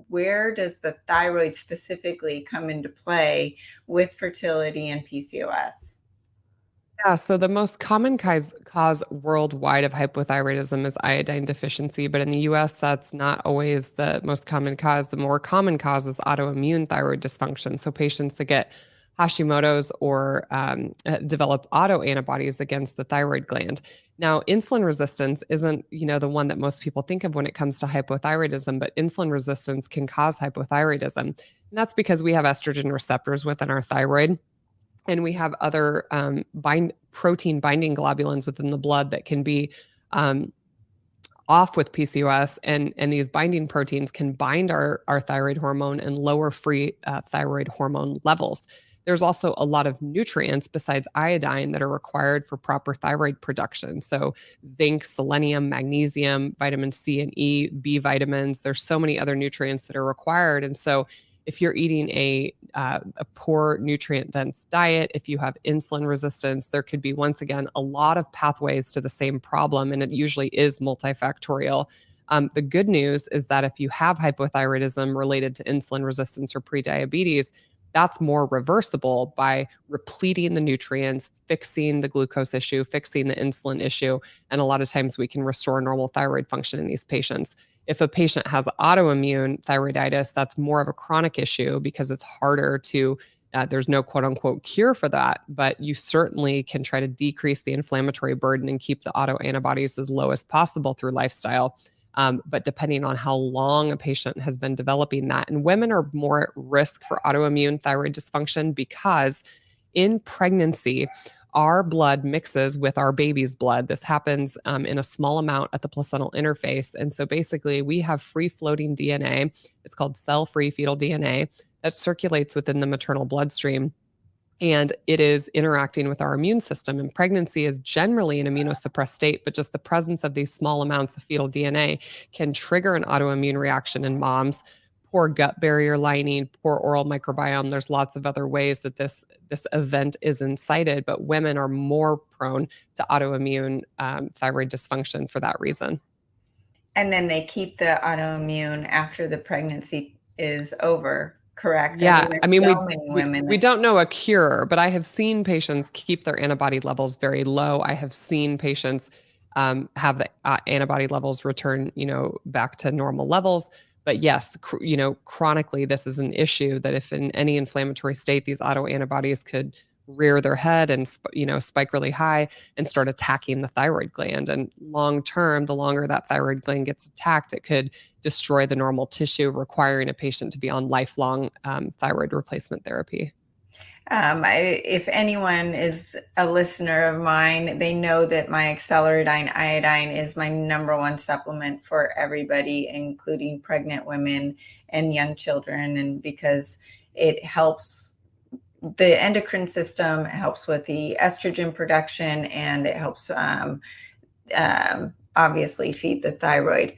where does the thyroid specifically come into play with fertility and PCOS? Yeah, so the most common cause worldwide of hypothyroidism is iodine deficiency, but in the US, that's not always the most common cause. The more common cause is autoimmune thyroid dysfunction. So patients that get Hashimoto's or develop autoantibodies against the thyroid gland. Now, insulin resistance isn't, the one that most people think of when it comes to hypothyroidism, but insulin resistance can cause hypothyroidism. And that's because we have estrogen receptors within our thyroid. And we have other protein binding globulins within the blood that can be off with PCOS, and these binding proteins can bind our thyroid hormone and lower free thyroid hormone levels. There's also a lot of nutrients besides iodine that are required for proper thyroid production. So zinc, selenium, magnesium, vitamin C and E, B vitamins. There's so many other nutrients that are required. And so if you're eating a poor nutrient dense diet, if you have insulin resistance, there could be, once again, a lot of pathways to the same problem, and it usually is multifactorial. The good news is that if you have hypothyroidism related to insulin resistance or prediabetes, that's more reversible by repleting the nutrients, fixing the glucose issue, fixing the insulin issue. And a lot of times we can restore normal thyroid function in these patients. If a patient has autoimmune thyroiditis, that's more of a chronic issue because it's harder to, there's no quote unquote cure for that, but you certainly can try to decrease the inflammatory burden and keep the autoantibodies as low as possible through lifestyle. But depending on how long a patient has been developing that, and women are more at risk for autoimmune thyroid dysfunction because in pregnancy, our blood mixes with our baby's blood. This happens in a small amount at the placental interface. And so basically, we have free floating DNA. It's called cell-free fetal DNA that circulates within the maternal bloodstream. And it is interacting with our immune system. And pregnancy is generally an immunosuppressed state, but just the presence of these small amounts of fetal DNA can trigger an autoimmune reaction in moms. Poor gut barrier lining, poor oral microbiome. There's lots of other ways that this event is incited, but women are more prone to autoimmune thyroid dysfunction for that reason. And then they keep the autoimmune after the pregnancy is over, correct? Yeah, I mean, we don't know a cure, but I have seen patients keep their antibody levels very low. I have seen patients have the antibody levels return, back to normal levels. But yes, chronically, this is an issue that if in any inflammatory state, these autoantibodies could rear their head and, spike really high and start attacking the thyroid gland. And long term, the longer that thyroid gland gets attacked, it could destroy the normal tissue, requiring a patient to be on lifelong thyroid replacement therapy. If anyone is a listener of mine, they know that my Acceleradine Iodine is my #1 supplement for everybody, including pregnant women and young children. And because it helps the endocrine system, it helps with the estrogen production, and it helps obviously feed the thyroid.